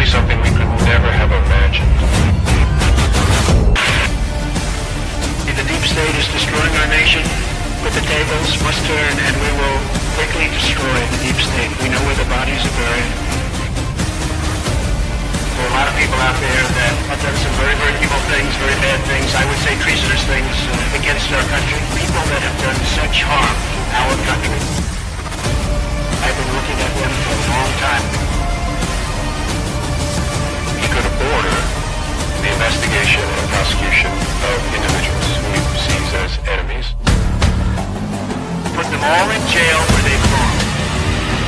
something we could never have imagined. The deep state is destroying our nation, but the tables must turn and we will quickly destroy the deep state. We know where the bodies are buried. There are a lot of people out there that have done some very, very evil things, very bad things, I would say treasonous things against our country. People that have done such harm to our country. I've been looking at them for a long time. He could order the investigation and prosecution of individuals who he sees as enemies. Put them all in jail where they belong.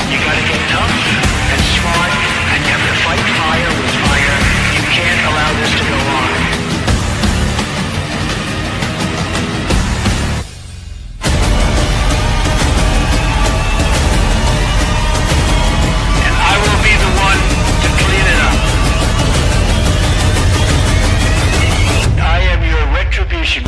You gotta get tough and smart, and you have to fight fire with fire. You can't allow this to go on. And I will be the one to clean it up. I am your retribution.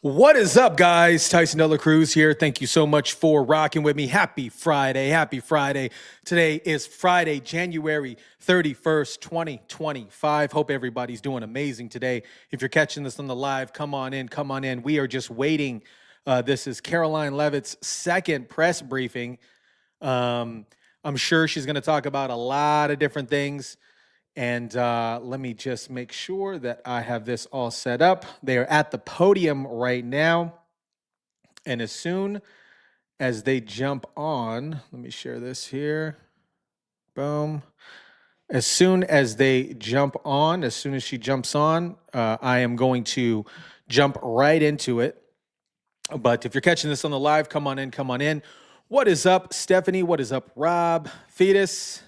What is up, guys? Tyson Dela Cruz here. Thank you so much for rocking with me. Happy Friday. Happy Friday. Today is Friday, January 31st, 2025. Hope everybody's doing amazing today. If you're catching this on the live, come on in. Come on in. We are just waiting. This is Karoline Leavitt's second press briefing. I'm sure she's going to talk about a lot of different things. And let me just make sure that I have this all set up. They are at the podium right now. And as soon as they jump on, let me share this here. Boom. As soon as they jump on, as soon as she jumps on, I am going to jump right into it. But if you're catching this on the live, come on in, come on in. What is up, Stephanie? What is up, Rob? Fetus?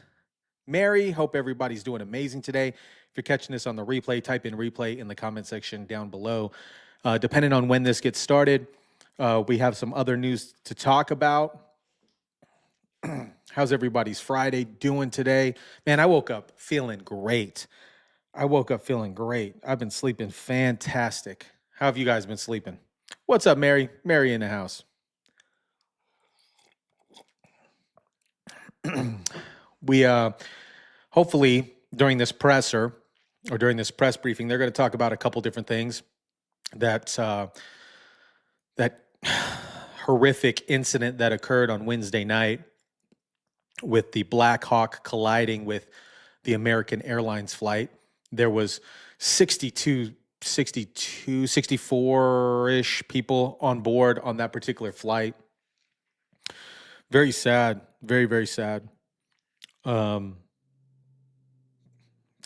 Mary, hope everybody's doing amazing today. If you're catching this on the replay, type in replay in the comment section down below. Depending on when this gets started, we have some other news to talk about. How's everybody's Friday doing today? Man, I woke up feeling great. I've been sleeping fantastic. How have you guys been sleeping? What's up, Mary? Mary in the house. We hopefully during this presser or during this press briefing, they're going to talk about a couple different things. That horrific incident that occurred on Wednesday night with the Black Hawk colliding with the American Airlines flight. There was 64-ish people on board on that particular flight. Very sad, very, very sad.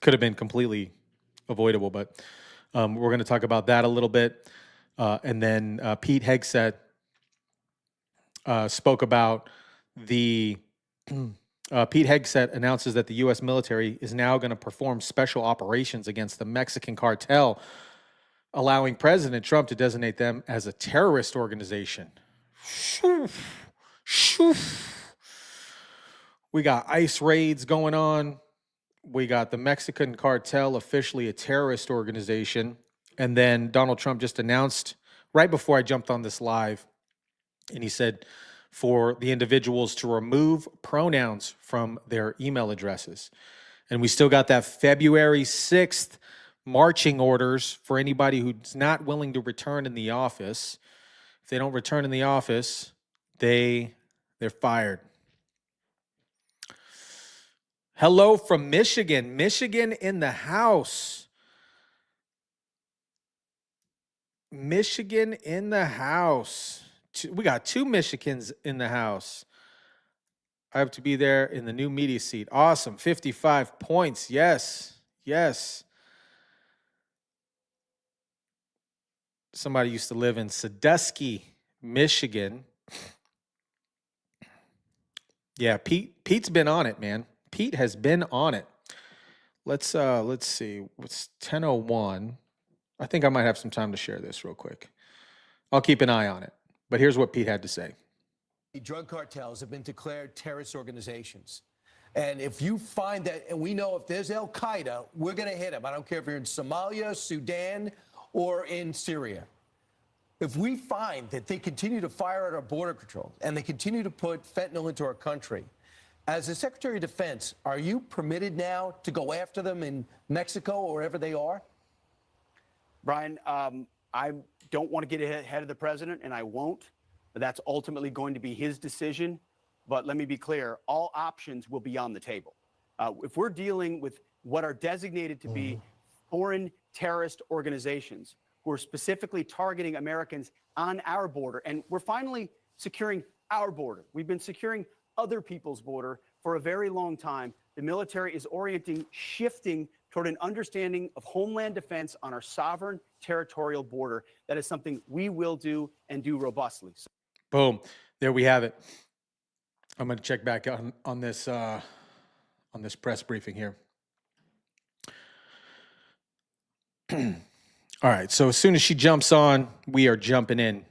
Could have been completely avoidable, but we're going to talk about that a little bit. And then Pete Hegseth spoke about the Pete Hegseth announces that the U.S. military is now going to perform special operations against the Mexican cartel, allowing President Trump to designate them as a terrorist organization. We got ICE raids going on. We got the Mexican cartel officially a terrorist organization. And then Donald Trump just announced right before I jumped on this live, and he said for the individuals to remove pronouns from their email addresses. And we still got that February 6th marching orders for anybody who's not willing to return in the office. If they don't return in the office, they're fired. Hello from Michigan. Michigan in the house. Michigan in the house. We got two Michigans in the house. I have to be there in the new media seat. Awesome. 55 points. Yes. Yes. Somebody used to live in Sandusky, Michigan. Yeah, Pete's been on it, man. Pete has been on it. Let's see. It's 10:01. I think I might have some time to share this real quick. I'll keep an eye on it. But here's what Pete had to say. The drug cartels have been declared terrorist organizations. And if you find that, and we know if there's Al Qaeda, we're going to hit them. I don't care if you're in Somalia, Sudan, or in Syria. If we find that they continue to fire at our border control and they continue to put fentanyl into our country, as the Secretary of Defense, are you permitted now to go after them in Mexico or wherever they are? Brian, I don't want to get ahead of the president, and I won't. That's ultimately going to be his decision. But let me be clear, all options will be on the table. If we're dealing with what are designated to be foreign terrorist organizations who are specifically targeting Americans on our border, and we're finally securing our border. We've been securing other people's border for a very long time. The military is shifting toward an understanding of homeland defense on our sovereign territorial border. That is something we will do and do robustly. Boom. There we have it. I'm going to check back on this press briefing here. All right. So as soon as she jumps on, we are jumping in.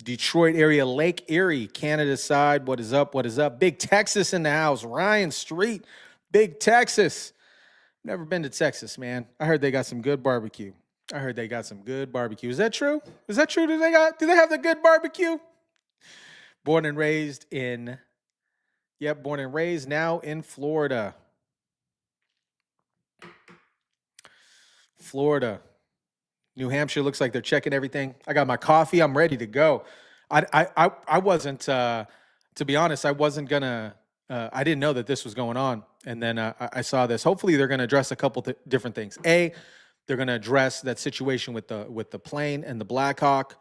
Detroit area, Lake Erie, Canada side. What is up? What is up? Big Texas in the house. Ryan Street, Big Texas. Never been to Texas, man. I heard they got some good barbecue. Is that true? Is that true? Do they have the good barbecue? Born and raised now in Florida. New Hampshire looks like they're checking everything. I got my coffee. I'm ready to go. I wasn't, to be honest, I wasn't gonna, I didn't know that this was going on. And then I saw this. Hopefully they're gonna address a couple different things. A, they're gonna address that situation with the plane and the Black Hawk.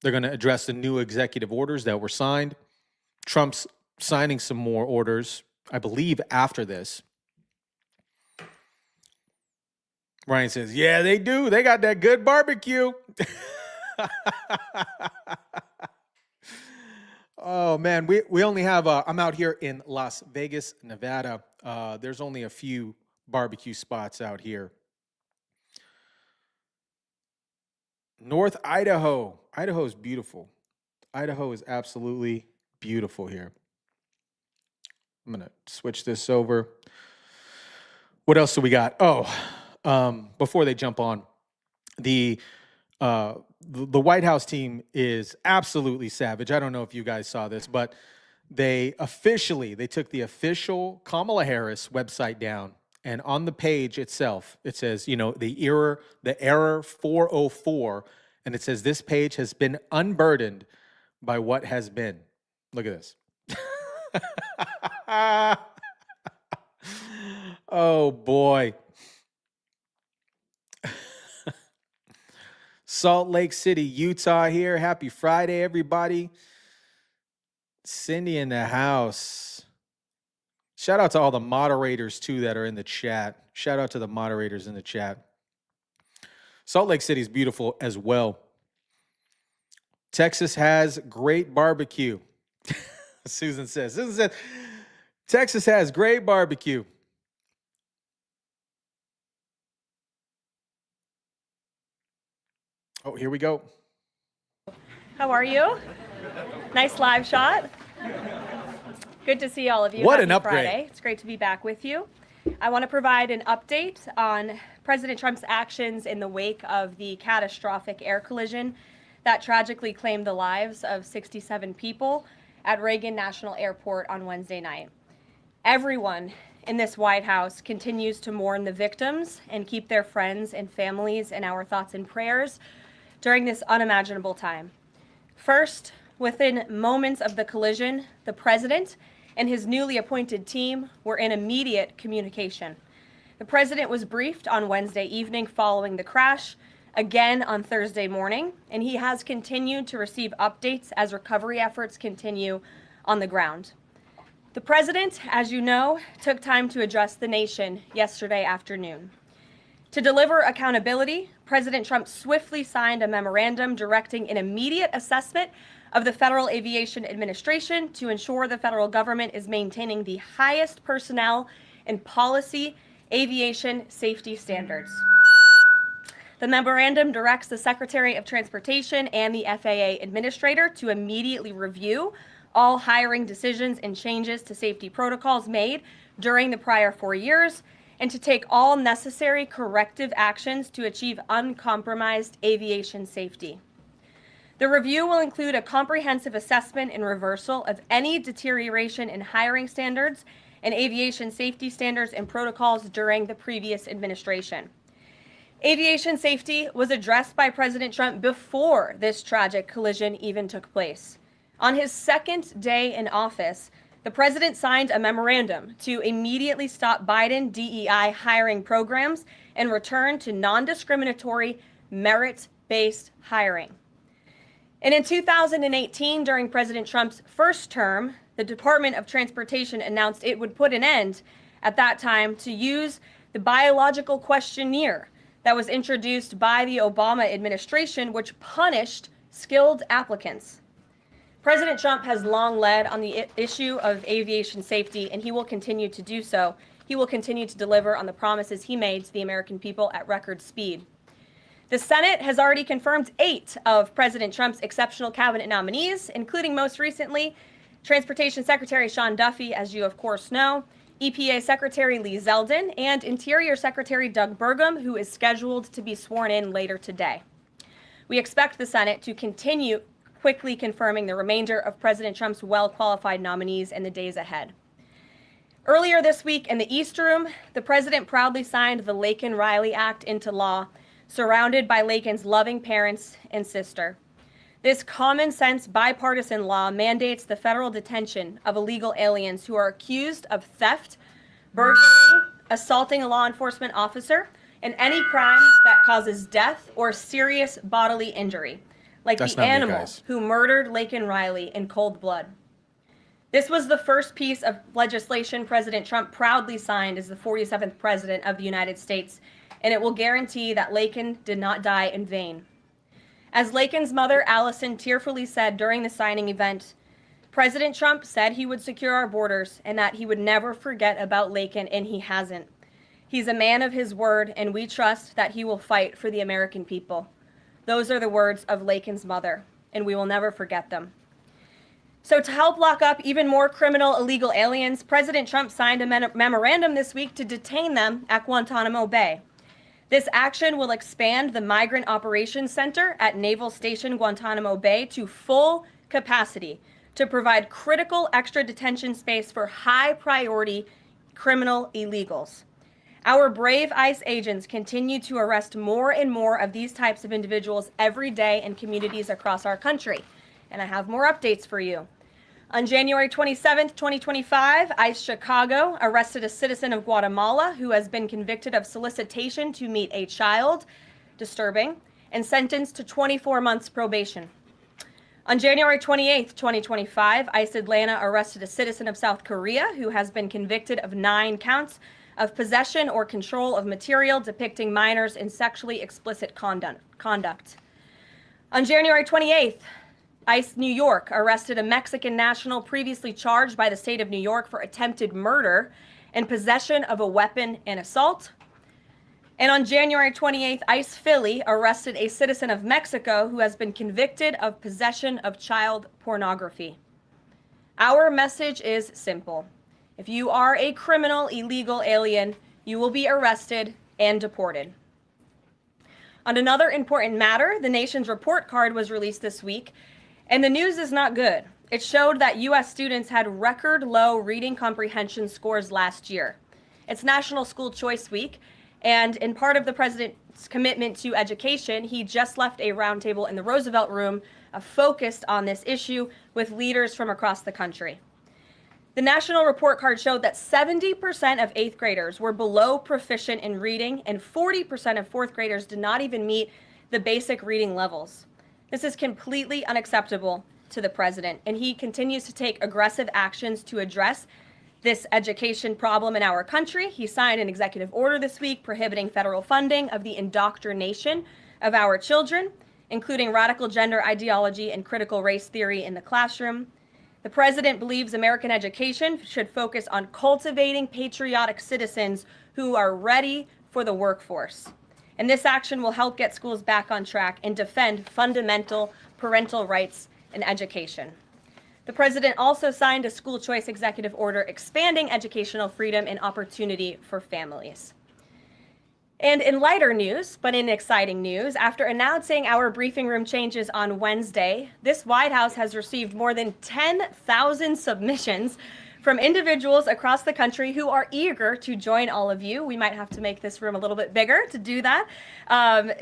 They're gonna address the new executive orders that were signed. Trump's signing some more orders, I believe, after this. Ryan says, yeah, they do. They got that good barbecue. Oh, man. We only have, I'm out here in Las Vegas, Nevada. There's only a few barbecue spots out here. North Idaho. Idaho is beautiful. Idaho is absolutely beautiful here. I'm going to switch this over. What else do we got? Before they jump on, the White House team is absolutely savage. I don't know if you guys saw this, but they took the official Kamala Harris website down, and on the page itself, it says, the error 404, and it says this page has been unburdened by what has been. Look at this. Oh boy. Salt Lake City, Utah here. Happy Friday, everybody. Cindy in the house. Shout out to all the moderators, too, that are in the chat. Shout out to the moderators in the chat. Salt Lake City is beautiful as well. Texas has great barbecue. Susan says, Texas has great barbecue. Oh, here we go. How are you? Nice live shot. Good to see all of you. What Happy an upgrade. Friday. It's great to be back with you. I want to provide an update on President Trump's actions in the wake of the catastrophic air collision that tragically claimed the lives of 67 people at Reagan National Airport on Wednesday night. Everyone in this White House continues to mourn the victims and keep their friends and families in our thoughts and prayers during this unimaginable time. First, within moments of the collision, the president and his newly appointed team were in immediate communication. The president was briefed on Wednesday evening following the crash, again on Thursday morning, and he has continued to receive updates as recovery efforts continue on the ground. The president, as you know, took time to address the nation yesterday afternoon. To deliver accountability, President Trump swiftly signed a memorandum directing an immediate assessment of the Federal Aviation Administration to ensure the federal government is maintaining the highest personnel and policy aviation safety standards. The memorandum directs the Secretary of Transportation and the FAA Administrator to immediately review all hiring decisions and changes to safety protocols made during the prior 4 years, and to take all necessary corrective actions to achieve uncompromised aviation safety. The review will include a comprehensive assessment and reversal of any deterioration in hiring standards and aviation safety standards and protocols during the previous administration. Aviation safety was addressed by President Trump before this tragic collision even took place. On his second day in office, the president signed a memorandum to immediately stop Biden DEI hiring programs and return to non-discriminatory, merit-based hiring. And in 2018, during President Trump's first term, the Department of Transportation announced it would put an end at that time to use the biological questionnaire that was introduced by the Obama administration, which punished skilled applicants. President Trump has long led on the issue of aviation safety, and he will continue to do so. He will continue to deliver on the promises he made to the American people at record speed. The Senate has already confirmed 8 of President Trump's exceptional cabinet nominees, including most recently Transportation Secretary Sean Duffy, as you of course know, EPA Secretary Lee Zeldin, and Interior Secretary Doug Burgum, who is scheduled to be sworn in later today. We expect the Senate to continue quickly confirming the remainder of President Trump's well-qualified nominees in the days ahead. Earlier this week in the East Room, the president proudly signed the Laken-Riley Act into law, surrounded by Laken's loving parents and sister. This common-sense bipartisan law mandates the federal detention of illegal aliens who are accused of theft, burglary, assaulting a law enforcement officer, and any crime that causes death or serious bodily injury, like the animal who murdered Laken-Riley in cold blood. This was the first piece of legislation President Trump proudly signed as the 47th president of the United States, and it will guarantee that Laken did not die in vain. As Laken's mother, Allison, tearfully said during the signing event, President Trump said he would secure our borders and that he would never forget about Laken, and he hasn't. He's a man of his word, and we trust that he will fight for the American people. Those are the words of Laken's mother, and we will never forget them. So to help lock up even more criminal illegal aliens, President Trump signed a memorandum this week to detain them at Guantanamo Bay. This action will expand the Migrant Operations Center at Naval Station Guantanamo Bay to full capacity to provide critical extra detention space for high-priority criminal illegals. Our brave ICE agents continue to arrest more and more of these types of individuals every day in communities across our country. And I have more updates for you. On January 27, 2025, ICE Chicago arrested a citizen of Guatemala who has been convicted of solicitation to meet a child, disturbing, and sentenced to 24 months probation. On January 28, 2025, ICE Atlanta arrested a citizen of South Korea who has been convicted of 9 counts of possession or control of material depicting minors in sexually explicit conduct. On January 28th, ICE New York arrested a Mexican national previously charged by the state of New York for attempted murder and possession of a weapon and assault. And on January 28th, ICE Philly arrested a citizen of Mexico who has been convicted of possession of child pornography. Our message is simple. If you are a criminal illegal alien, you will be arrested and deported. On another important matter, the nation's report card was released this week, and the news is not good. It showed that U.S. students had record low reading comprehension scores last year. It's National School Choice Week, and in part of the president's commitment to education, he just left a roundtable in the Roosevelt Room focused on this issue with leaders from across the country. The national report card showed that 70% of 8th graders were below proficient in reading, and 40% of 4th graders did not even meet the basic reading levels. This is completely unacceptable to the president, and he continues to take aggressive actions to address this education problem in our country. He signed an executive order this week prohibiting federal funding of the indoctrination of our children, including radical gender ideology and critical race theory in the classroom. The president believes American education should focus on cultivating patriotic citizens who are ready for the workforce. And this action will help get schools back on track and defend fundamental parental rights in education. The president also signed a school choice executive order expanding educational freedom and opportunity for families. And in lighter news, but in exciting news, after announcing our briefing room changes on Wednesday, this White House has received more than 10,000 submissions from individuals across the country who are eager to join all of you. We might have to make this room a little bit bigger to do that,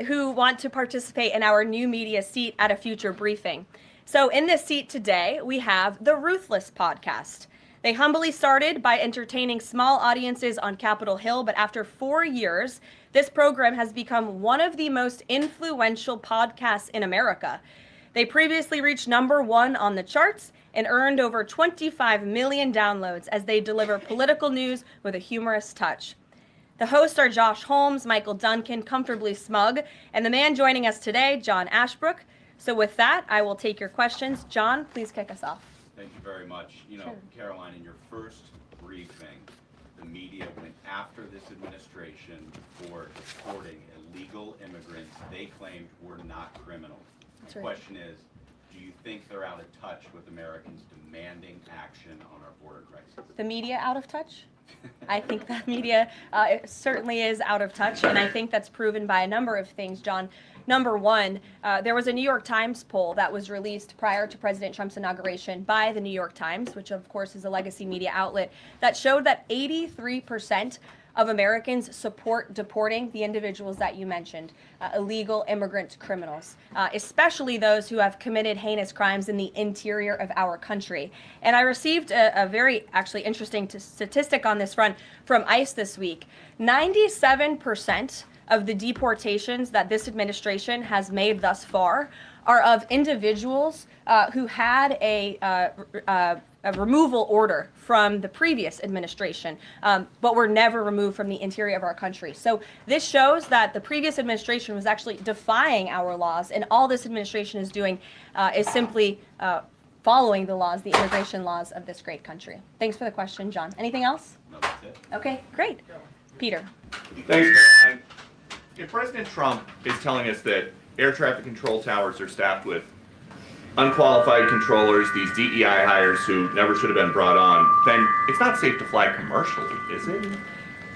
who want to participate in our new media seat at a future briefing. So in this seat today, we have the Ruthless podcast. They humbly started by entertaining small audiences on Capitol Hill, but after 4 years, this program has become one of the most influential podcasts in America. They previously reached #1 on the charts and earned over 25 million downloads as they deliver political news with a humorous touch. The hosts are Josh Holmes, Michael Duncan, Comfortably Smug, and the man joining us today, John Ashbrook. So with that, I will take your questions. John, please kick us off. Thank you very much. You know, Karoline, in your first briefing, the media went after this administration for deporting illegal immigrants they claimed were not criminals. The question is, do you think they're out of touch with Americans demanding action on our border crisis? The media out of touch? I think the media certainly is out of touch, and I think that's proven by a number of things, John. Number one, there was a New York Times poll that was released prior to President Trump's inauguration by the New York Times, which of course is a legacy media outlet, that showed that 83% of Americans support deporting the individuals that you mentioned, illegal immigrant criminals, especially those who have committed heinous crimes in the interior of our country. And I received a very actually interesting statistic on this front from ICE this week. 97% of the deportations that this administration has made thus far are of individuals who had a removal order from the previous administration, but were never removed from the interior of our country. So this shows that the previous administration was actually defying our laws, and all this administration is doing is simply following the laws, the immigration laws of this great country. Thanks for the question, John. Anything else? No, that's it. Okay, great. Peter. Thanks, Caroline. If President Trump is telling us that air traffic control towers are staffed with unqualified controllers, these DEI hires who never should have been brought on, then it's not safe to fly commercially, is it?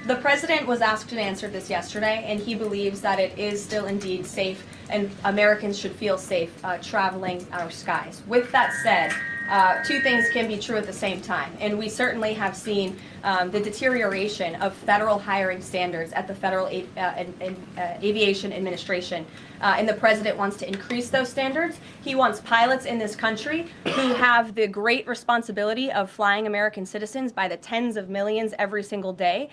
The president was asked and answered this yesterday, and he believes that it is still indeed safe, and Americans should feel safe traveling our skies. With that said, two things can be true at the same time, and we certainly have seen the deterioration of federal hiring standards at the Federal Aviation Administration, and the president wants to increase those standards. He wants pilots in this country who have the great responsibility of flying American citizens by the tens of millions every single day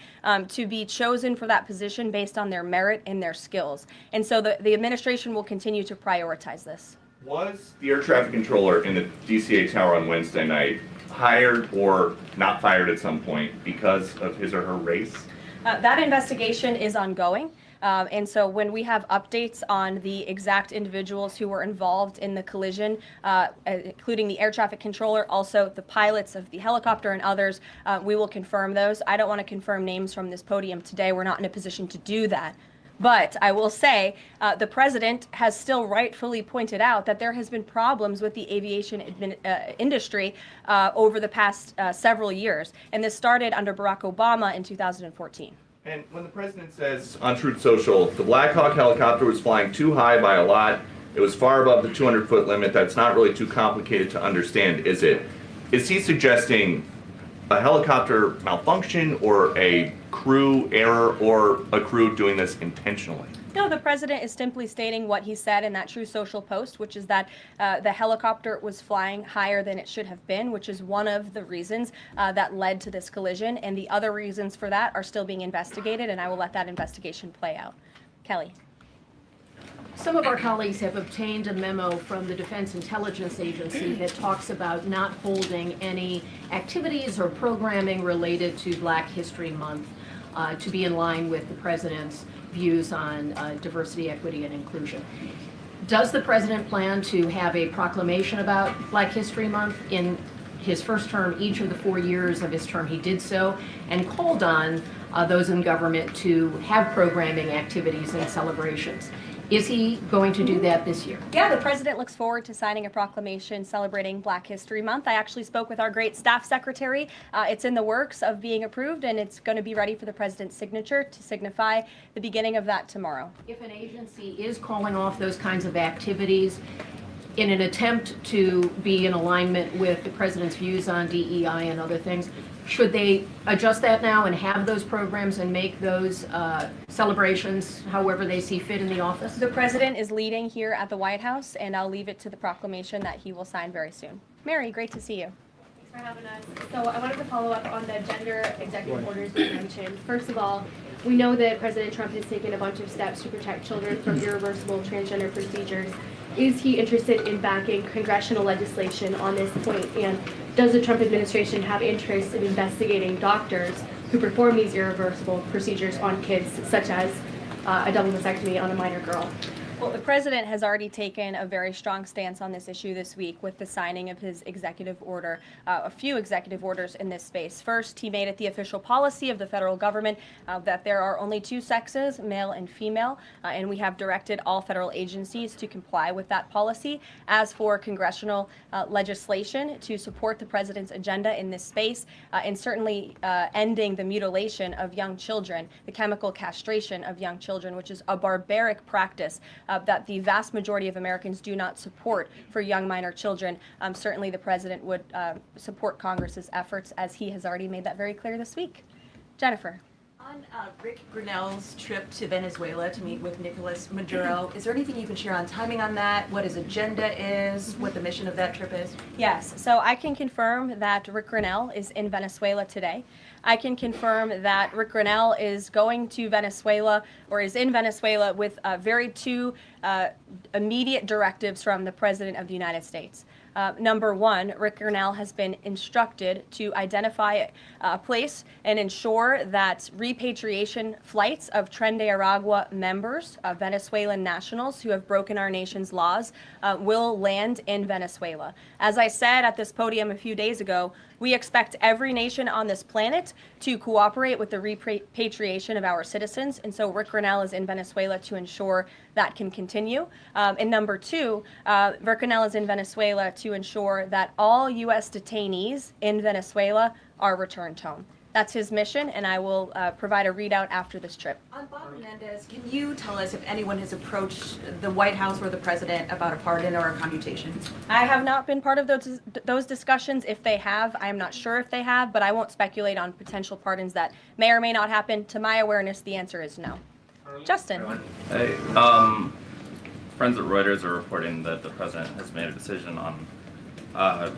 to be chosen for that position based on their merit and their skills. And so the administration will continue to prioritize this. Was the air traffic controller in the DCA tower on Wednesday night hired or not fired at some point because of his or her race? That investigation is ongoing. And so when we have updates on the exact individuals who were involved in the collision, including the air traffic controller, also the pilots of the helicopter and others, we will confirm those. I don't want to confirm names from this podium today. We're not in a position to do that. But I will say the president has still rightfully pointed out that there has been problems with the aviation industry over the past several years. And this started under Barack Obama in 2014. And when the president says on Truth Social, the Black Hawk helicopter was flying too high by a lot, it was far above the 200-foot limit, that's not really too complicated to understand, is it? Is he suggesting a helicopter malfunction or a crew error or a crew doing this intentionally? No, the president is simply stating what he said in that True Social post, which is that the helicopter was flying higher than it should have been, which is one of the reasons that led to this collision. And the other reasons for that are still being investigated, and I will let that investigation play out. Kelly. Some of our colleagues have obtained a memo from the Defense Intelligence Agency that talks about not holding any activities or programming related to Black History Month to be in line with the president's views on diversity, equity, and inclusion. Does the president plan to have a proclamation about Black History Month? In his first term, each of the 4 years of his term, he did so and called on those in government to have programming activities and celebrations. Is he going to do that this year? Yeah, the president looks forward to signing a proclamation celebrating Black History Month. I actually spoke with our great staff secretary. It's in the works of being approved, and it's going to be ready for the president's signature to signify the beginning of that tomorrow. If an agency is calling off those kinds of activities in an attempt to be in alignment with the president's views on DEI and other things, should they adjust that now and have those programs and make those celebrations however they see fit in the office? The president is leading here at the White House, and I'll leave it to the proclamation that he will sign very soon. Mary, great to see you. Thanks for having us. So I wanted to follow up on the gender executive orders you mentioned. First of all, we know that President Trump has taken a bunch of steps to protect children from irreversible transgender procedures. Is he interested in backing congressional legislation on this point? And does the Trump administration have interest in investigating doctors who perform these irreversible procedures on kids, such as a double mastectomy on a minor girl? Well, the president has already taken a very strong stance on this issue this week with the signing of his executive order, a few executive orders in this space. First, he made it the official policy of the federal government that there are only two sexes, male and female, and we have directed all federal agencies to comply with that policy. As for congressional legislation to support the president's agenda in this space, and certainly ending the mutilation of young children, the chemical castration of young children, which is a barbaric practice that the vast majority of Americans do not support for young minor children. Certainly the president would support Congress's efforts, as he has already made that very clear this week. Jennifer. On Rick Grinnell's trip to Venezuela to meet with Nicolas Maduro, is there anything you can share on timing on that, what his agenda is, what the mission of that trip is? Yes, so I can confirm that Rick Grinnell is in Venezuela today. I can confirm that Rick Grinnell is going to Venezuela, or is in Venezuela, with two immediate directives from the President of the United States. Number one, Rick Grinnell has been instructed to identify a place and ensure that repatriation flights of Tren de Aragua members, Venezuelan nationals who have broken our nation's laws, will land in Venezuela. As I said at this podium a few days ago, we expect every nation on this planet to cooperate with the repatriation of our citizens, and so Rick Grinnell is in Venezuela to ensure that can continue. And number two, Rick Grinnell is in Venezuela to ensure that all U.S. detainees in Venezuela are returned home. That's his mission, and I will provide a readout after this trip. On Bob Menendez, can you tell us if anyone has approached the White House or the president about a pardon or a commutation? I have not been part of those discussions. If they have, I am not sure if they have, but I won't speculate on potential pardons that may or may not happen. To my awareness, the answer is no. Justin. Hey, friends at Reuters are reporting that the president has made a decision on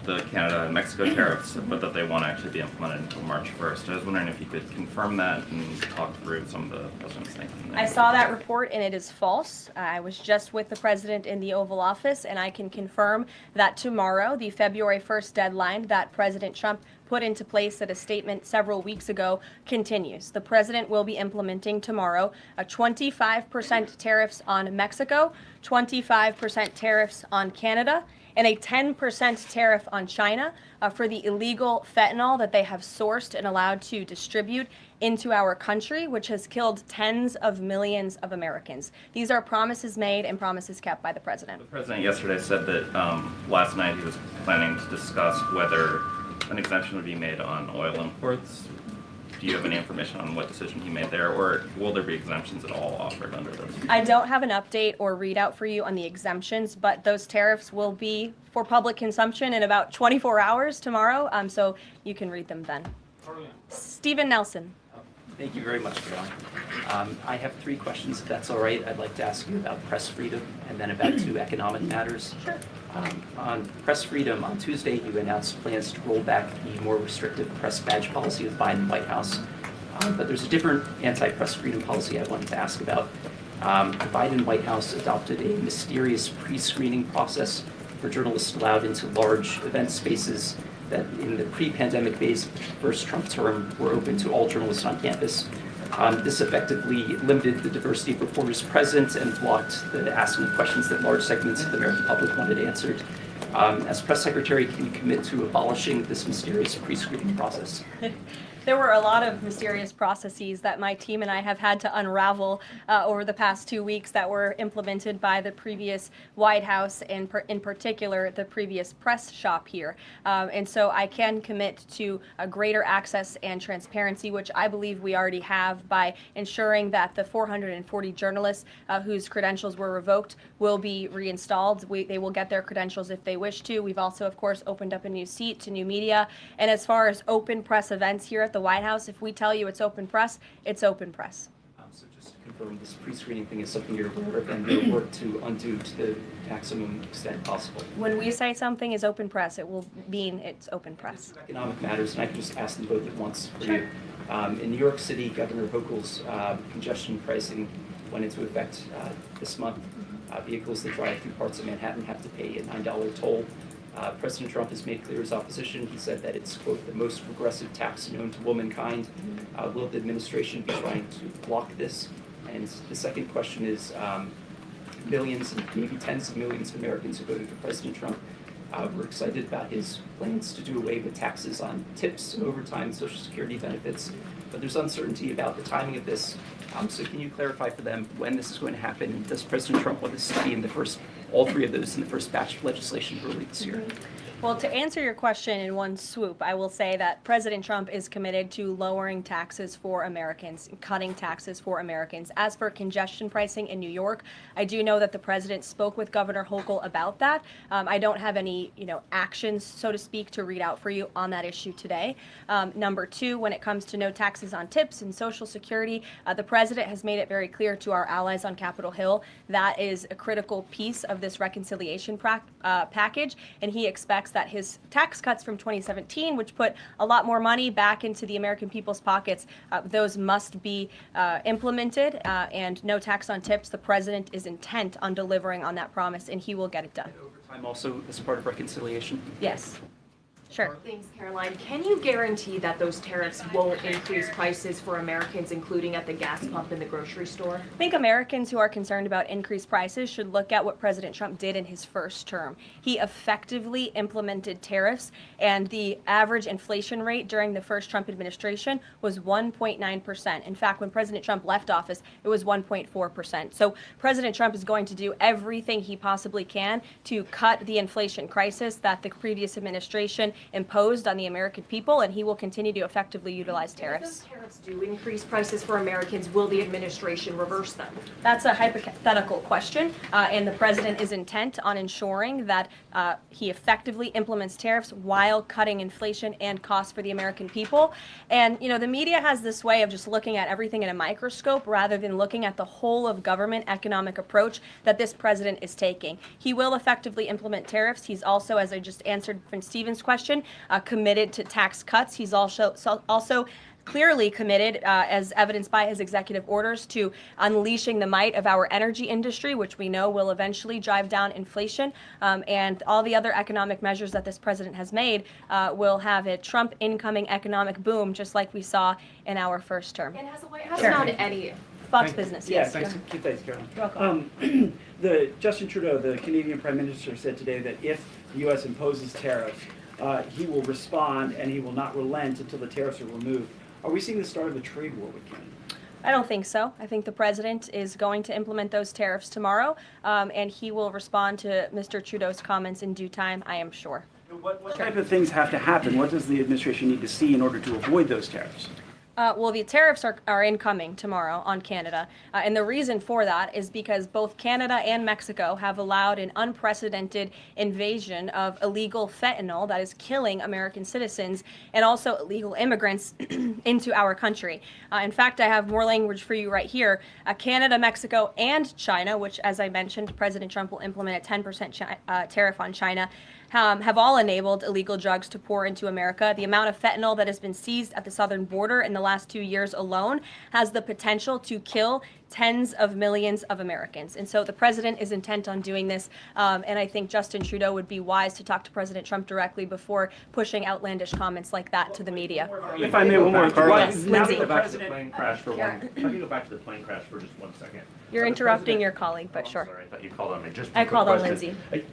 the Canada and Mexico tariffs, but that they won't actually be implemented until March 1st. I was wondering if you could confirm that and talk through some of the president's thinking. I saw that report, and it is false. I was just with the president in the Oval Office, and I can confirm that tomorrow, the February 1st deadline that President Trump put into place at a statement several weeks ago, continues. The president will be implementing tomorrow a 25% tariffs on Mexico, 25% tariffs on Canada, and a 10% tariff on China for the illegal fentanyl that they have sourced and allowed to distribute into our country, which has killed tens of millions of Americans. These are promises made and promises kept by the president. The president yesterday said that last night he was planning to discuss whether an exemption would be made on oil imports. Do you have any information on what decision he made there, or will there be exemptions at all offered under this? I don't have an update or readout for you on the exemptions, but those tariffs will be for public consumption in about 24 hours tomorrow, so you can read them then. Stephen Nelson. Thank you very much, Caroline. I have three questions, if that's all right. I'd like to ask you about press freedom and then about two economic matters. Sure. On press freedom, on Tuesday you announced plans to roll back the more restrictive press badge policy of the Biden White House. But there's a different anti-press freedom policy I wanted to ask about. The Biden White House adopted a mysterious pre-screening process for journalists allowed into large event spaces that in the pre-pandemic days of the first Trump term were open to all journalists on campus. This effectively limited the diversity of reporters present and blocked the asking of questions that large segments of the American public wanted answered. As press secretary, can you commit to abolishing this mysterious pre-screening process? There were a lot of mysterious processes that my team and I have had to unravel over the past 2 weeks that were implemented by the previous White House and in particular the previous press shop here. And so I can commit to a greater access and transparency, which I believe we already have by ensuring that the 440 journalists whose credentials were revoked will be reinstalled. They will get their credentials if they wish to. We've also, of course, opened up a new seat to new media. And as far as open press events here at the White House, if we tell you it's open press, it's open press. So just to confirm, this pre-screening thing is something you're aware of and you'll work to undo to the maximum extent possible. When we say something is open press, it will mean it's open press. Economic matters, and I can just ask them both at once for you. In New York City, Governor Hochul's congestion pricing went into effect this month. Vehicles that drive through parts of Manhattan have to pay a $9 toll. President Trump has made clear his opposition. He said that it's, quote, the most regressive tax known to womankind. Will the administration be trying to block this? And the second question is, millions and maybe tens of millions of Americans who voted for President Trump were excited about his plans to do away with taxes on tips, overtime, Social Security benefits. But there's uncertainty about the timing of this. So can you clarify for them when this is going to happen? And does President Trump want this to be in the first, all three of those in the first batch of legislation early this year? Well, to answer your question in one swoop, I will say that President Trump is committed to lowering taxes for Americans, cutting taxes for Americans. As for congestion pricing in New York, I do know that the president spoke with Governor Hochul about that. I don't have any, actions, so to speak, to read out for you on that issue today. Number two, when it comes to no taxes on tips and Social Security, the president has made it very clear to our allies on Capitol Hill that is a critical piece of this reconciliation package, and he expects that his tax cuts from 2017, which put a lot more money back into the American people's pockets, those must be implemented, and no tax on tips. The president is intent on delivering on that promise, and he will get it done. Overtime also as part of reconciliation? Yes. Sure. Thanks, Caroline. Can you guarantee that those tariffs won't increase prices for Americans, including at the gas pump and the grocery store? I think Americans who are concerned about increased prices should look at what President Trump did in his first term. He effectively implemented tariffs, and the average inflation rate during the first Trump administration was 1.9%. In fact, when President Trump left office, it was 1.4%. So President Trump is going to do everything he possibly can to cut the inflation crisis that the previous administration imposed on the American people, and he will continue to effectively utilize tariffs. If those tariffs do increase prices for Americans, will the administration reverse them? That's a hypothetical question, and the president is intent on ensuring that he effectively implements tariffs while cutting inflation and costs for the American people. And, the media has this way of just looking at everything in a microscope rather than looking at the whole of government economic approach that this president is taking. He will effectively implement tariffs. He's also, as I just answered from Stephen's question, committed to tax cuts. He's also clearly committed, as evidenced by his executive orders, to unleashing the might of our energy industry, which we know will eventually drive down inflation. And all the other economic measures that this president has made will have a Trump incoming economic boom, just like we saw in our first term. And has the White House Sure. found any Fox Business, yes. Yeah, thanks. Keep that, Caroline. You're welcome. Justin Trudeau, the Canadian Prime Minister, said today that if the U.S. imposes tariffs, he will respond and he will not relent until the tariffs are removed. Are we seeing the start of a trade war with Canada? I don't think so. I think the president is going to implement those tariffs tomorrow, and he will respond to Mr. Trudeau's comments in due time, I am sure. What type of things have to happen? What does the administration need to see in order to avoid those tariffs? Well, the tariffs are incoming tomorrow on Canada. And the reason for that is because both Canada and Mexico have allowed an unprecedented invasion of illegal fentanyl that is killing American citizens and also illegal immigrants into our country. In fact, I have more language for you right here. Canada, Mexico, and China, which, as I mentioned, President Trump will implement a 10% tariff on China, have all enabled illegal drugs to pour into America. The amount of fentanyl that has been seized at the southern border in the last 2 years alone has the potential to kill tens of millions of Americans. And so the president is intent on doing this, and I think Justin Trudeau would be wise to talk to President Trump directly before pushing outlandish comments like that to the media. If I may, one more. Yes, Now Lindsay. go back to the plane crash for one. Let me go back to the plane crash for just 1 second. You're interrupting your colleague, but Oh, sure. Sorry, I thought you called on me. Just I one called quick on question. Lindsay.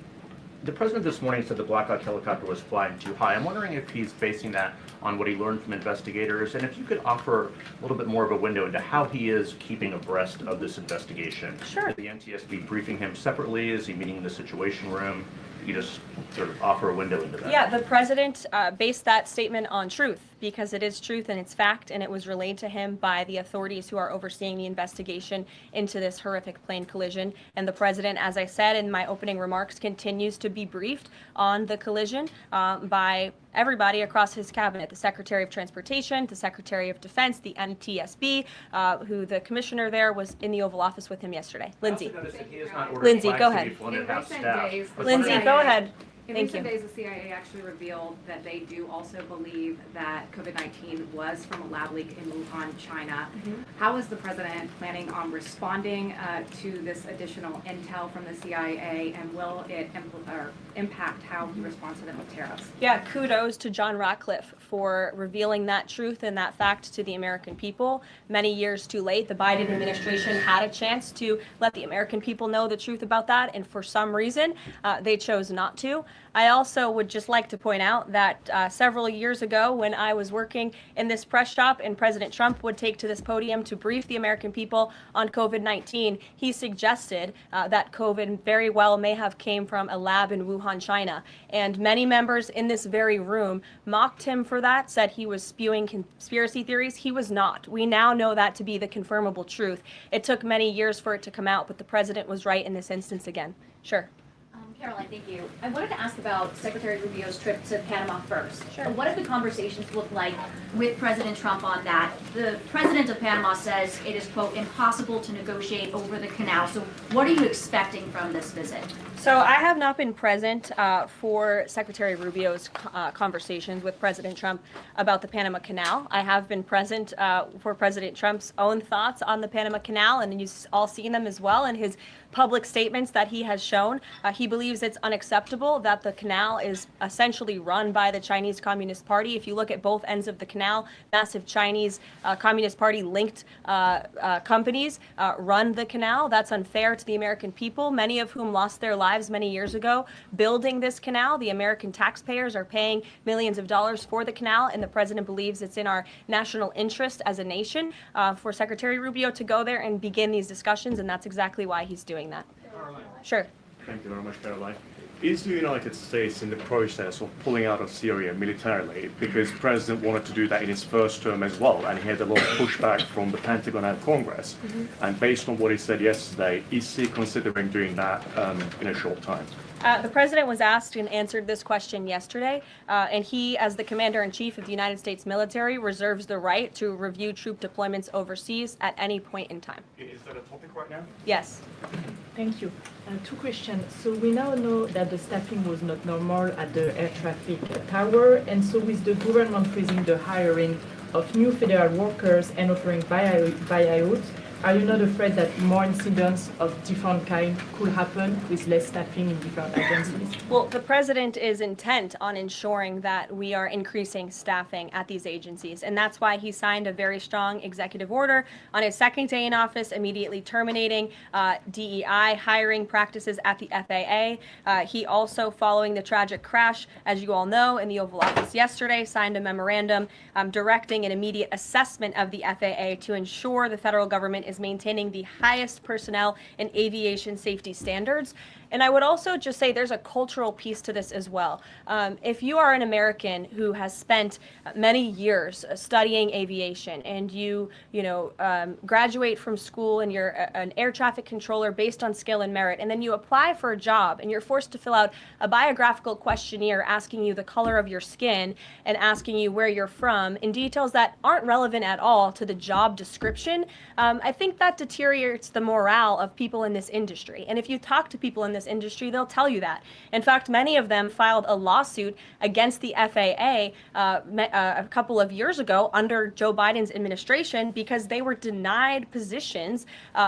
The president this morning said the Black Hawk helicopter was flying too high. I'm wondering if he's basing that on what he learned from investigators, and if you could offer a little bit more of a window into how he is keeping abreast of this investigation. Sure. Is the NTSB briefing him separately? Is he meeting in the Situation Room? You just sort of offer a window into that. Yeah, the president based that statement on truth because it is truth and it's fact, and it was relayed to him by the authorities who are overseeing the investigation into this horrific plane collision. And the president, as I said in my opening remarks, continues to be briefed on the collision by everybody across his cabinet, the Secretary of Transportation, the Secretary of Defense, the NTSB, who the commissioner there was in the Oval Office with him yesterday. Lindsay. Lindsay, go ahead. Lindsay, go ahead. In recent days, the CIA actually revealed that they do also believe that COVID-19 was from a lab leak in Wuhan, China. How is the president planning on responding to this additional intel from the CIA, and will it impact how he responds to them with tariffs? Yeah, kudos to John Ratcliffe for revealing that truth and that fact to the American people. Many years too late, the Biden administration had a chance to let the American people know the truth about that, and for some reason, they chose not to. I also would just like to point out that several years ago, when I was working in this press shop and President Trump would take to this podium to brief the American people on COVID-19, he suggested that COVID very well may have came from a lab in Wuhan, China. And many members in this very room mocked him for that, said he was spewing conspiracy theories. He was not. We now know that to be the confirmable truth. It took many years for it to come out, but the president was right in this instance again. Sure. Karoline, thank you. I wanted to ask about Secretary Rubio's trip to Panama first. Sure. What have the conversations looked like with President Trump on that? The president of Panama says it is, quote, impossible to negotiate over the canal. So what are you expecting from this visit? So I have not been present for Secretary Rubio's conversations with President Trump about the Panama Canal. I have been present for President Trump's own thoughts on the Panama Canal, and you've all seen them as well in his public statements that he has shown. He believes it's unacceptable that the canal is essentially run by the Chinese Communist Party. If you look at both ends of the canal, massive Chinese Communist Party linked companies run the canal. That's unfair to the American people, many of whom lost their lives many years ago building this canal. The American taxpayers are paying millions of dollars for the canal, and the president believes it's in our national interest as a nation for Secretary Rubio to go there and begin these discussions, and that's exactly why he's doing that. Sure. Thank you very much, Caroline. Is the United States in the process of pulling out of Syria militarily? Because the president wanted to do that in his first term as well, and he had a lot of pushback from the Pentagon and Congress. And based on what he said yesterday, is he considering doing that in a short time? The president was asked and answered this question yesterday, and he, as the commander-in-chief of the United States military, reserves the right to review troop deployments overseas at any point in time. Is that a topic right now? Yes. Thank you. Two questions. So we now know that the staffing was not normal at the air traffic tower, and so with the government freezing the hiring of new federal workers and offering buyouts, are you not afraid that more incidents of different kind could happen with less staffing in different agencies? Well, the president is intent on ensuring that we are increasing staffing at these agencies, and that's why he signed a very strong executive order on his second day in office, immediately terminating DEI hiring practices at the FAA. He also, following the tragic crash, as you all know, in the Oval Office yesterday, signed a memorandum directing an immediate assessment of the FAA to ensure the federal government is maintaining the highest personnel and aviation safety standards. And I would also just say there's a cultural piece to this as well. If you are an American who has spent many years studying aviation and you graduate from school and you're an air traffic controller based on skill and merit, and then you apply for a job and you're forced to fill out a biographical questionnaire asking you the color of your skin and asking you where you're from in details that aren't relevant at all to the job description, I think that deteriorates the morale of people in this industry. And if you talk to people in this industry, they'll tell you that. In fact, many of them filed a lawsuit against the FAA a couple of years ago under Joe Biden's administration because they were denied positions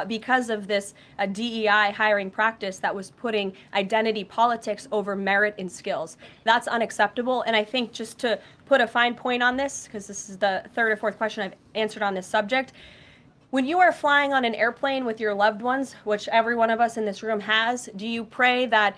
because of this DEI hiring practice that was putting identity politics over merit and skills. That's unacceptable. And I think just to put a fine point on this, because this is the third or fourth question I've answered on this subject, When you are flying on an airplane with your loved ones, which every one of us in this room has, do you pray that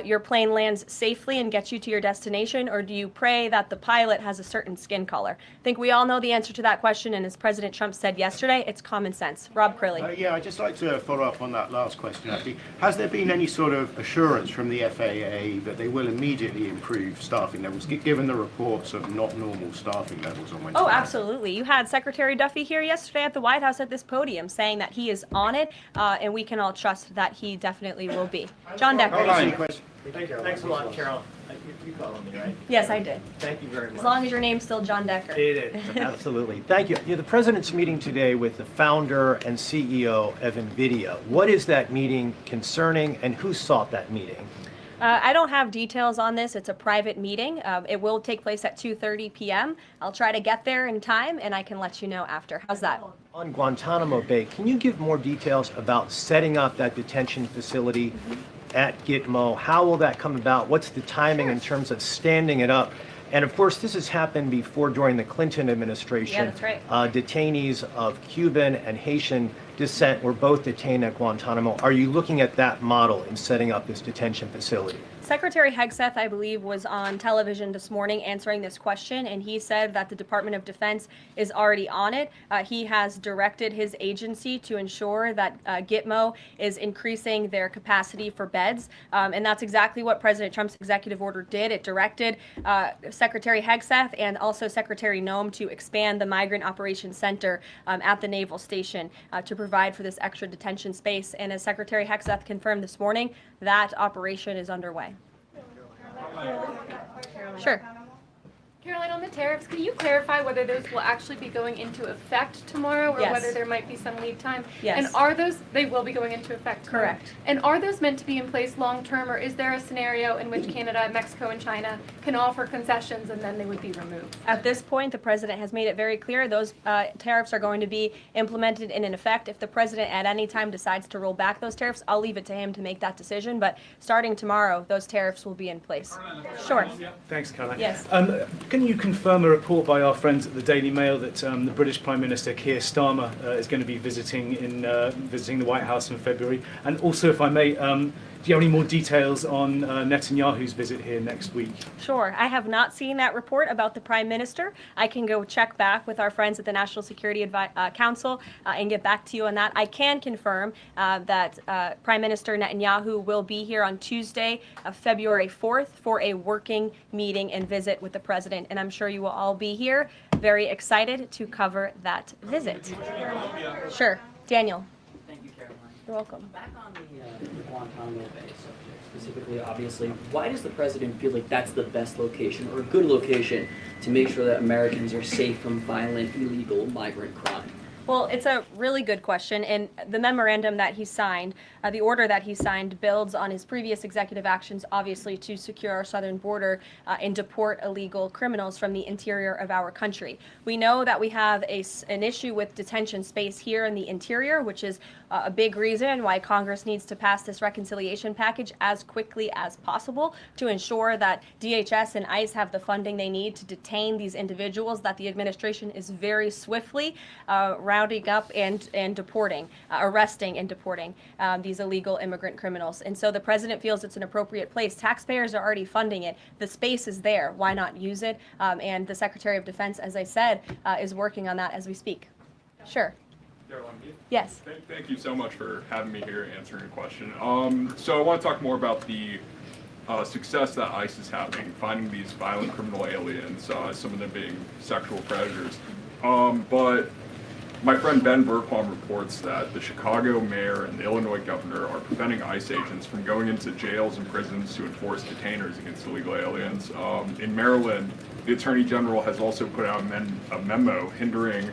your plane lands safely and gets you to your destination, or do you pray that the pilot has a certain skin color? I think we all know the answer to that question, and as President Trump said yesterday, it's common sense. Rob Crilly. Yeah, I'd just like to follow up on that last question, actually. Has there been any sort of assurance from the FAA that they will immediately improve staffing levels, given the reports of not normal staffing levels on Wednesday? Oh, absolutely. You had Secretary Duffy here yesterday at the White House at this podium saying that he is on it, and we can all trust that he definitely will be. John Decker. Thanks a lot, Carol. You followed me, right? Yes, I did. Thank you very much. As long as your name's still John Decker. It is, absolutely. Thank you. The president's meeting today with the founder and CEO of NVIDIA. What is that meeting concerning, and who sought that meeting? I don't have details on this. It's a private meeting. It will take place at 2:30 p.m. I'll try to get there in time, and I can let you know after. How's that? On Guantanamo Bay, can you give more details about setting up that detention facility at Gitmo? How will that come about? What's the timing in terms of standing it up? And of course, this has happened before during the Clinton administration. Yeah, that's right. Detainees of Cuban and Haitian descent were both detained at Guantanamo. Are you looking at that model in setting up this detention facility? Secretary Hegseth, I believe, was on television this morning answering this question, and he said that the Department of Defense is already on it. He has directed his agency to ensure that Gitmo is increasing their capacity for beds, and that's exactly what President Trump's executive order did. It directed Secretary Hegseth and also Secretary Noem to expand the Migrant Operations Center at the Naval Station to provide for this extra detention space. And as Secretary Hegseth confirmed this morning, that operation is underway. Sure. Caroline, on the tariffs, can you clarify whether those will actually be going into effect tomorrow, or Yes. whether there might be some lead time? Yes. And are those, they will be going into effect tomorrow? Correct. And are those meant to be in place long-term, or is there a scenario in which Canada, Mexico, and China can offer concessions and then they would be removed? At this point, the president has made it very clear those tariffs are going to be implemented and in effect. If the president at any time decides to roll back those tariffs, I'll leave it to him to make that decision. But starting tomorrow, those tariffs will be in place. Sure. Thanks, Caroline. Yes. Can you confirm a report by our friends at the Daily Mail that the British Prime Minister Keir Starmer is going to be visiting the White House in February? And also, if I may, do you have any more details on Netanyahu's visit here next week? Sure. I have not seen that report about the Prime Minister. I can go check back with our friends at the National Security Council and get back to you on that. I can confirm that Prime Minister Netanyahu will be here on Tuesday, February 4th, for a working meeting and visit with the President. And I'm sure you will all be here, very excited to cover that visit. Sure. Daniel. Thank you, Caroline. You're welcome. Back on the Guantanamo Bay subject, specifically, obviously, why does the president feel like that's the best location or a good location to make sure that Americans are safe from violent, illegal migrant crime? Well, it's a really good question, and the memorandum that he signed, the order that he signed, builds on his previous executive actions, obviously, to secure our southern border and deport illegal criminals from the interior of our country. We know that we have an issue with detention space here in the interior, which is a big reason why Congress needs to pass this reconciliation package as quickly as possible to ensure that DHS and ICE have the funding they need to detain these individuals that the administration is very swiftly rounding up and deporting, arresting and deporting these illegal immigrant criminals. And so the president feels it's an appropriate place. Taxpayers are already funding it. The space is there. Why not use it? And the Secretary of Defense, as I said, is working on that as we speak. Sure. Yes. Thank you so much for having me here answering a question. So I want to talk more about the success that ICE is having finding these violent criminal aliens, some of them being sexual predators. But my friend Ben Bergquam reports that the Chicago mayor and the Illinois governor are preventing ICE agents from going into jails and prisons to enforce detainers against illegal aliens. In Maryland, the Attorney General has also put out a memo hindering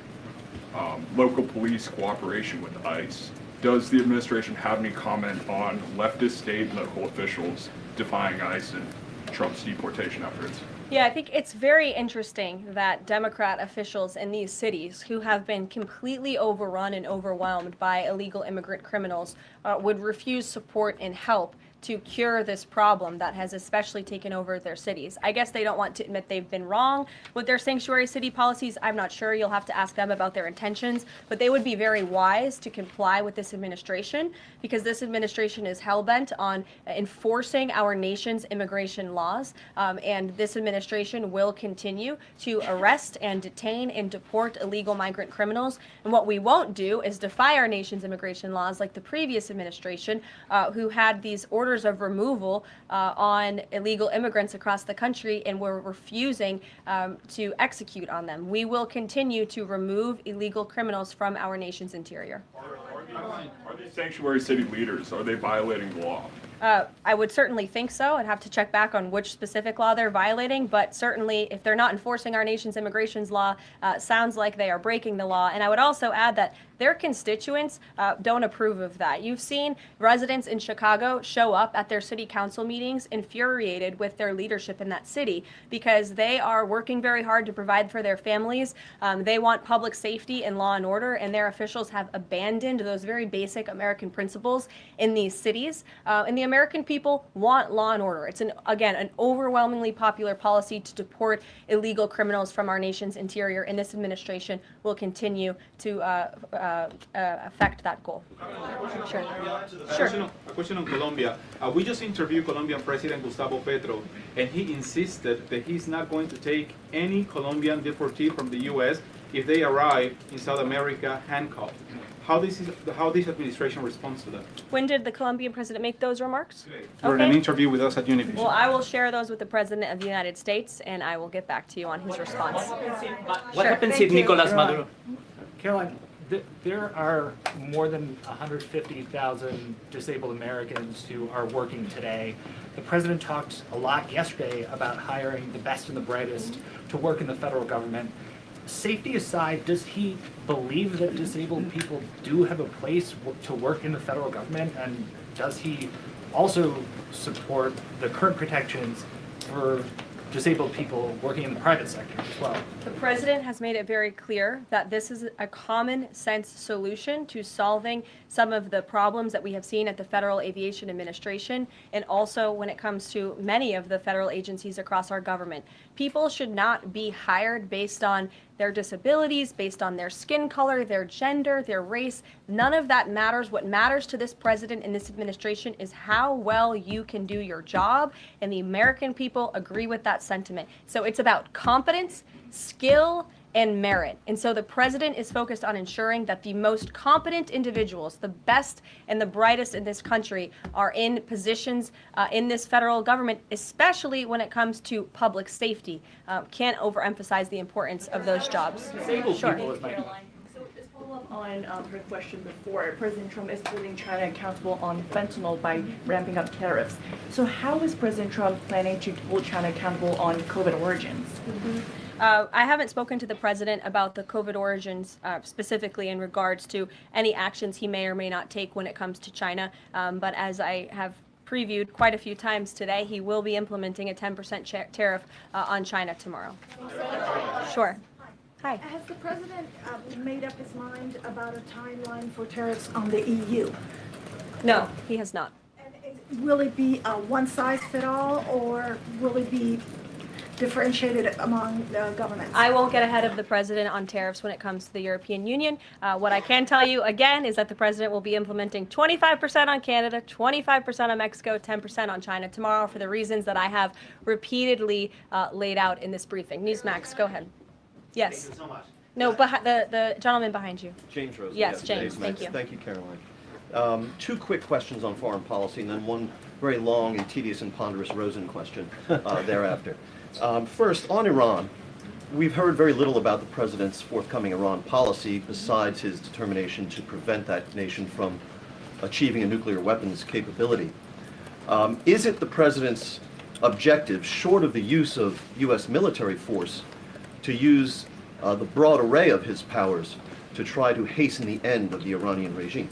local police cooperation with ICE. Does the administration have any comment on leftist state and local officials defying ICE and Trump's deportation efforts? Yeah, I think it's very interesting that Democrat officials in these cities who have been completely overrun and overwhelmed by illegal immigrant criminals would refuse support and help to cure this problem that has especially taken over their cities. I guess they don't want to admit they've been wrong with their sanctuary city policies. I'm not sure. You'll have to ask them about their intentions, but they would be very wise to comply with this administration, because this administration is hell-bent on enforcing our nation's immigration laws, and this administration will continue to arrest and detain and deport illegal migrant criminals. And what we won't do is defy our nation's immigration laws like the previous administration, who had these orders of removal on illegal immigrants across the country and were refusing to execute on them. We will continue to remove illegal criminals from our nation's interior. Are these sanctuary city leaders, are they violating the law? I would certainly think so. I'd have to check back on which specific law they're violating, but certainly if they're not enforcing our nation's immigration law, sounds like they are breaking the law. And I would also add that their constituents don't approve of that. You've seen residents in Chicago show up at their city council meetings infuriated with their leadership in that city because they are working very hard to provide for their families. They want public safety and law and order, and their officials have abandoned those very basic American principles in these cities. And the American people want law and order. It's, again, an overwhelmingly popular policy to deport illegal criminals from our nation's interior, and this administration will continue to affect that goal. Sure. A question on Colombia. We just interviewed Colombian President Gustavo Petro, and he insisted that he's not going to take any Colombian deportee from the U.S. if they arrive in South America handcuffed. How this administration responds to that? When did the Colombian president make those remarks? During an interview with us at Univision. Well, I will share those with the President of the United States, and I will get back to you on his response. What happens if Nicolas Maduro? Caroline, there are more than 150,000 disabled Americans who are working today. The president talked a lot yesterday about hiring the best and the brightest to work in the federal government. Safety aside, does he believe that disabled people do have a place to work in the federal government? And does he also support the current protections for disabled people working in the private sector as well? The president has made it very clear that this is a common sense solution to solving some of the problems that we have seen at the Federal Aviation Administration, and also when it comes to many of the federal agencies across our government. People should not be hired based on their disabilities, based on their skin color, their gender, their race. None of that matters. What matters to this president and this administration is how well you can do your job, and the American people agree with that sentiment. So it's about competence, skill, and merit. And so the president is focused on ensuring that the most competent individuals, the best and the brightest in this country, are in positions in this federal government, especially when it comes to public safety. Can't overemphasize the importance of those jobs. Sure. On her question before, President Trump is holding China accountable on fentanyl by ramping up tariffs. So how is President Trump planning to hold China accountable on COVID origins? I haven't spoken to the president about the COVID origins specifically in regards to any actions he may or may not take when it comes to China. But as I have previewed quite a few times today, he will be implementing a 10% tariff on China tomorrow. Sure. Hi. Has the president made up his mind about a timeline for tariffs on the EU? No, he has not. Will it be a one-size-fit-all, or will it be differentiated among governments? I won't get ahead of the president on tariffs when it comes to the European Union. What I can tell you again is that the president will be implementing 25% on Canada, 25% on Mexico, 10% on China tomorrow for the reasons that I have repeatedly laid out in this briefing. Newsmax, go ahead. Yes. Thank you so much. No, the gentleman behind you. James Rosen. Yes, James. Thank you. Thank you, Caroline. Two quick questions on foreign policy, and then one very long and tedious and ponderous Rosen question thereafter. First, on Iran, we've heard very little about the president's forthcoming Iran policy besides his determination to prevent that nation from achieving a nuclear weapons capability. Is it the president's objective, short of the use of U.S. military force, to use the broad array of his powers to try to hasten the end of the Iranian regime?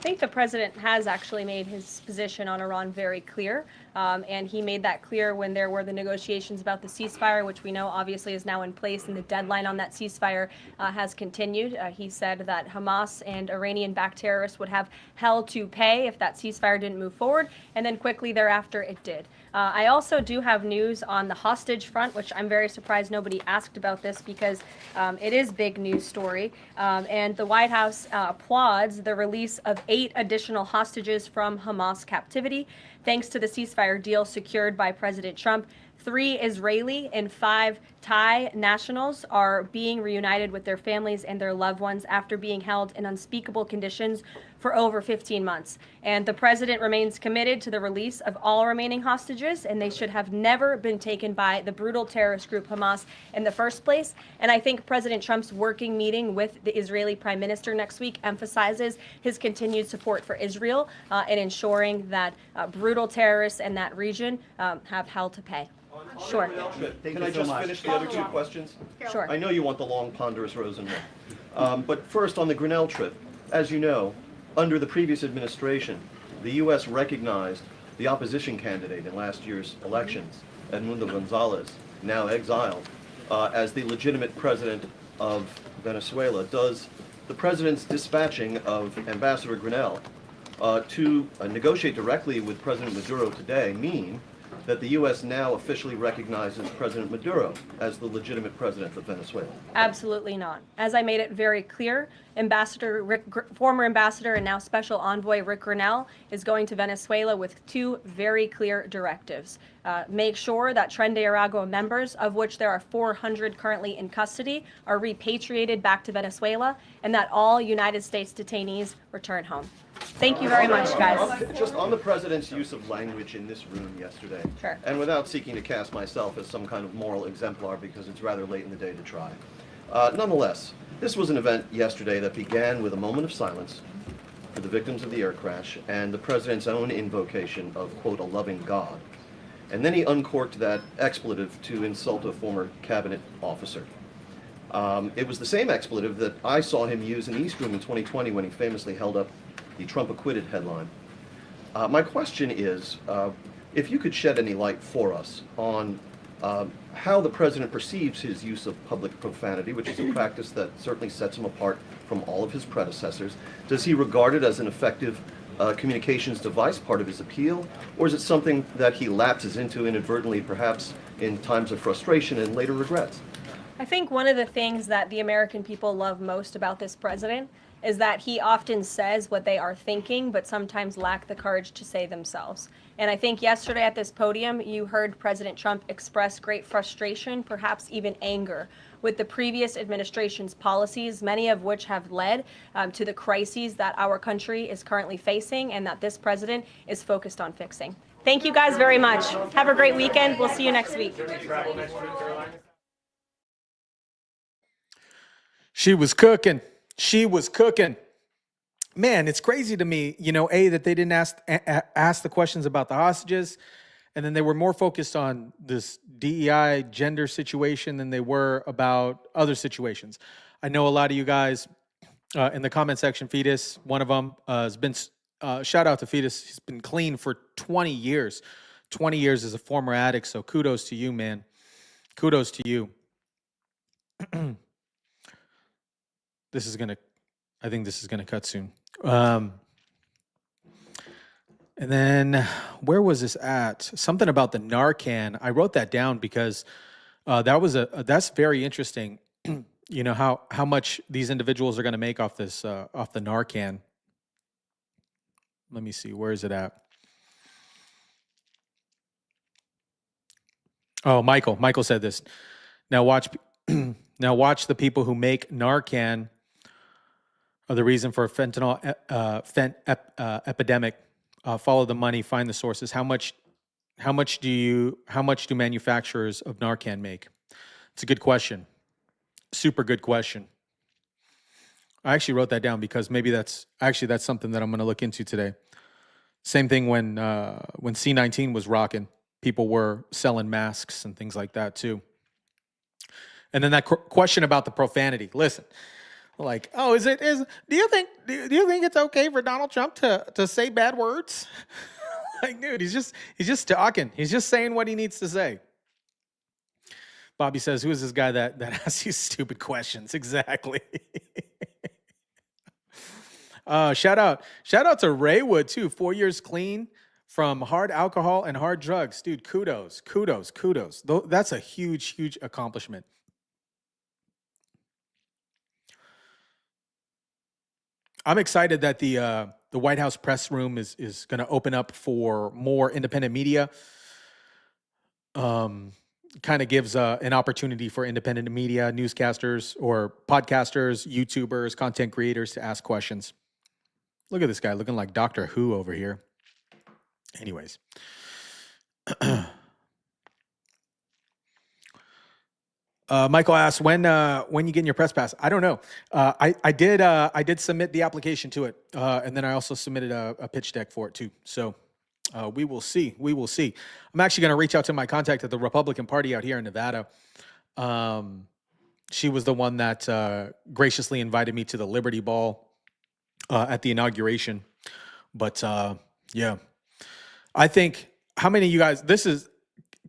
think the president has actually made his position on Iran very clear, and he made that clear when there were the negotiations about the ceasefire, which we know obviously is now in place, and the deadline on that ceasefire has continued. He said that Hamas and Iranian-backed terrorists would have hell to pay if that ceasefire didn't move forward, and then quickly thereafter it did. I also do have news on the hostage front, which I'm very surprised nobody asked about this because it is big news story. And the White House applauds the release of 8 additional hostages from Hamas captivity, thanks to the ceasefire deal secured by President Trump. 3 Israeli and 5 Thai nationals are being reunited with their families and their loved ones after being held in unspeakable conditions for over 15 months. And the president remains committed to the release of all remaining hostages, and they should have never been taken by the brutal terrorist group Hamas in the first place. And I think President Trump's working meeting with the Israeli Prime Minister next week emphasizes his continued support for Israel and ensuring that brutal terrorists in that region have hell to pay. Sure. Can I just finish the other 2 questions? Sure. I know you want the long, ponderous Rosen one. But first, on the Grinnell trip, as you know, under the previous administration, the U.S. recognized the opposition candidate in last year's elections, Edmundo Gonzalez, now exiled, as the legitimate president of Venezuela. Does the president's dispatching of Ambassador Grinnell to negotiate directly with President Maduro today mean that the U.S. now officially recognizes President Maduro as the legitimate president of Venezuela? Absolutely not. As I made it very clear, former ambassador and now special envoy Rick Grinnell is going to Venezuela with 2 very clear directives. Make sure that Tren de Aragua members, of which there are 400 currently in custody, are repatriated back to Venezuela, and that all United States detainees return home. Thank you very much, guys. Just on the president's use of language in this room yesterday, Sure. and without seeking to cast myself as some kind of moral exemplar because it's rather late in the day to try. Nonetheless, this was an event yesterday that began with a moment of silence for the victims of the air crash and the president's own invocation of, quote, a loving God. And then he uncorked that expletive to insult a former cabinet officer. It was the same expletive that I saw him use in the East Room in 2020 when he famously held up the Trump acquitted headline. My question is, if you could shed any light for us on how the president perceives his use of public profanity, which is a practice that certainly sets him apart from all of his predecessors. Does he regard it as an effective communications device, part of his appeal, or is it something that he lapses into inadvertently, perhaps in times of frustration and later regrets? I think one of the things that the American people love most about this president is that he often says what they are thinking, but sometimes lack the courage to say themselves. And I think yesterday at this podium, you heard President Trump express great frustration, perhaps even anger, with the previous administration's policies, many of which have led to the crises that our country is currently facing and that this president is focused on fixing. Thank you guys very much. Have a great weekend. We'll see you next week. She was cooking. She was cooking. Man, it's crazy to me, that they didn't ask the questions about the hostages, and then they were more focused on this DEI gender situation than they were about other situations. I know a lot of you guys in the comment section, Fetus, one of them, has been, shout out to Fetus, he's been clean for 20 years. 20 years as a former addict, so kudos to you, man. Kudos to you. I think this is gonna cut soon. And then where was this at? Something about the Narcan. I wrote that down because that's very interesting. How much these individuals are going to make off this off the Narcan. Let me see. Where is it at? Oh, Michael said this. Now watch the people who make Narcan are the reason for a fentanyl epidemic. Follow the money, find the sources. How much do manufacturers of Narcan make? It's a good question. Super good question. I actually wrote that down because maybe that's something that I'm going to look into today. Same thing when C-19 was rocking, people were selling masks and things like that too. And then that question about the profanity. Listen, Like, oh, do you think it's okay for Donald Trump to say bad words? Like, dude, he's just talking. He's just saying what he needs to say. Bobby says, who is this guy that asks you stupid questions? Exactly. Shout out to Raywood too. 4 years clean from hard alcohol and hard drugs. Dude, kudos. That's a huge accomplishment. I'm excited that the White House press room is going to open up for more independent media. Kind of gives an opportunity for independent media, newscasters or podcasters, YouTubers, content creators to ask questions. Look at this guy looking like Doctor Who over here. Anyways. Michael asks, when you getting your press pass? I don't know. I did submit the application to it, and then I also submitted a pitch deck for it too. So we will see. I'm actually going to reach out to my contact at the Republican Party out here in Nevada. She was the one that graciously invited me to the Liberty Ball at the inauguration. But yeah, I think, how many of you guys,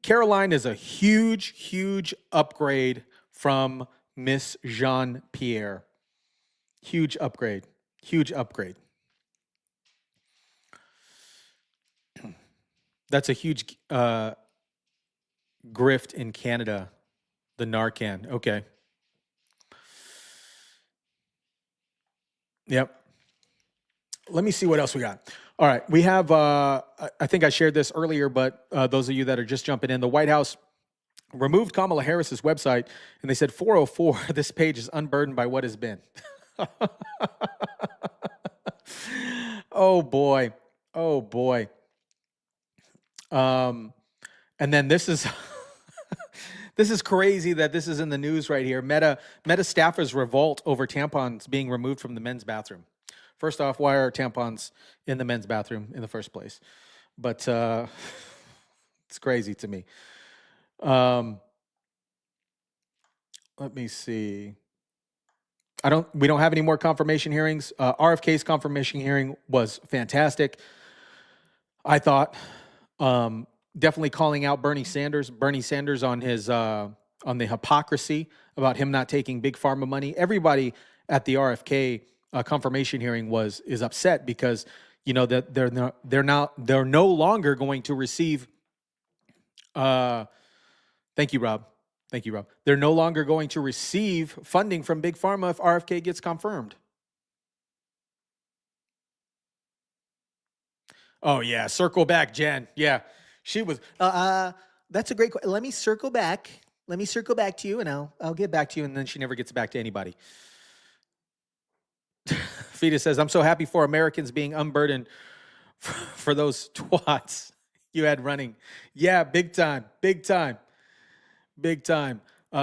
Karoline is a huge upgrade from Miss Jean-Pierre. Huge upgrade. That's a huge grift in Canada, the Narcan. Okay. Yep. Let me see what else we got. All right. We have, I think I shared this earlier, but those of you that are just jumping in, the White House removed Kamala Harris's website, and they said 404, this page is unburdened by what has been. Oh, boy. And then this is this is crazy that this is in the news right here. Meta staffers revolt over tampons being removed from the men's bathroom. First off, why are tampons in the men's bathroom in the first place? But it's crazy to me. Let me see. We don't have any more confirmation hearings. RFK's confirmation hearing was fantastic. I thought, definitely calling out Bernie Sanders on his on the hypocrisy about him not taking big pharma money. Everybody at the RFK confirmation hearing is upset because, you know, that they're no longer going to receive. Thank you, Rob. They're no longer going to receive funding from big pharma if RFK gets confirmed. Oh yeah, circle back, Jen. Yeah, she was. That's a great question. Let me circle back to you, and I'll get back to you. And then she never gets back to anybody. Fida says, "I'm so happy for Americans being unburdened for those twats you had running." Yeah, big time.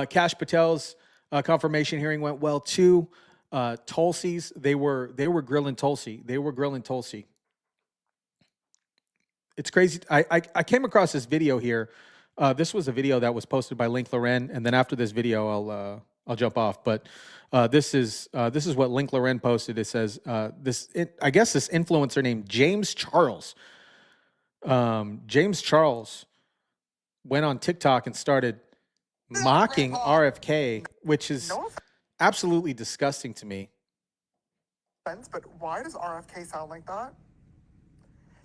Kash Patel's confirmation hearing went well too. Tulsi's, they were grilling Tulsi. It's crazy. I came across this video here. This was a video that was posted by Link Loren, and then after this video, I'll jump off. But this is what Link Loren posted. It says I guess this influencer named James Charles. James Charles went on TikTok and started mocking RFK, which is absolutely disgusting to me. But why does RFK sound like that?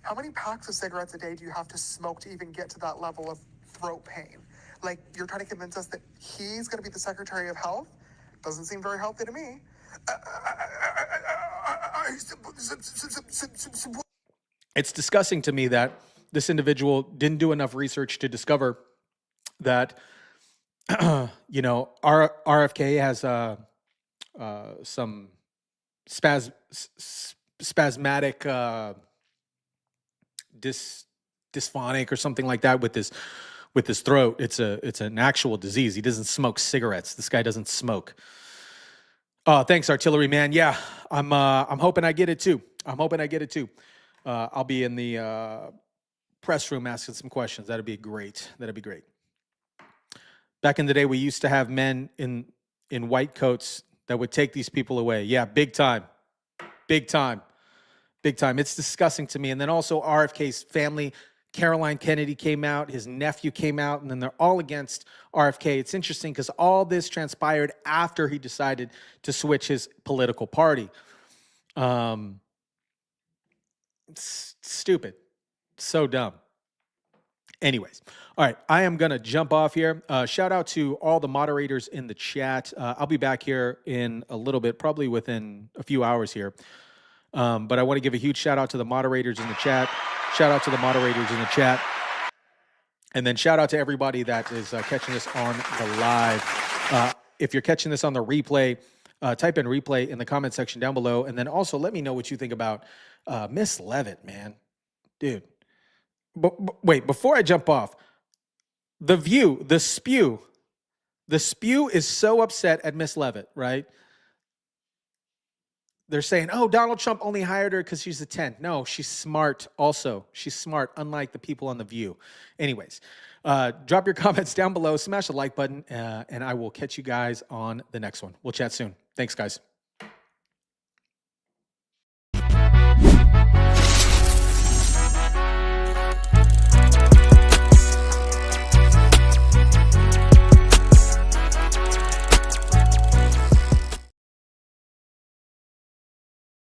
How many packs of cigarettes a day do you have to smoke to even get to that level of throat pain? Like, you're trying to convince us that he's going to be the Secretary of Health? Doesn't seem very healthy to me. It's disgusting to me that this individual didn't do enough research to discover that, you know, RFK has some spasmodic dysphonic or something like that with his throat. It's an actual disease. He doesn't smoke cigarettes. This guy doesn't smoke. Oh, thanks, Artillery Man. Yeah, I'm hoping I get it too. I'll be in the press room asking some questions. That'd be great. Back in the day, we used to have men in white coats that would take these people away. Yeah, big time. Big time. Big time. It's disgusting to me. And then also RFK's family, Caroline Kennedy came out, his nephew came out, and then they're all against RFK. It's interesting because all this transpired after he decided to switch his political party. It's stupid. So dumb. Anyways, all right, I am going to jump off here. Shout out to all the moderators in the chat. I'll be back here in a little bit, probably within a few hours here. But I want to give a huge shout out to the moderators in the chat. Shout out to the moderators in the chat. And then shout out to everybody that is catching this on the live. If you're catching this on the replay, type in replay in the comment section down below. And then also let me know what you think about Miss Leavitt, man. Dude. Wait, before I jump off, The View, the spew is so upset at Miss Leavitt, right? They're saying, oh, Donald Trump only hired her because she's a 10. No, she's smart also. She's smart, unlike the people on The View. Anyways, drop your comments down below, smash the like button, and I will catch you guys on the next one. We'll chat soon. Thanks, guys.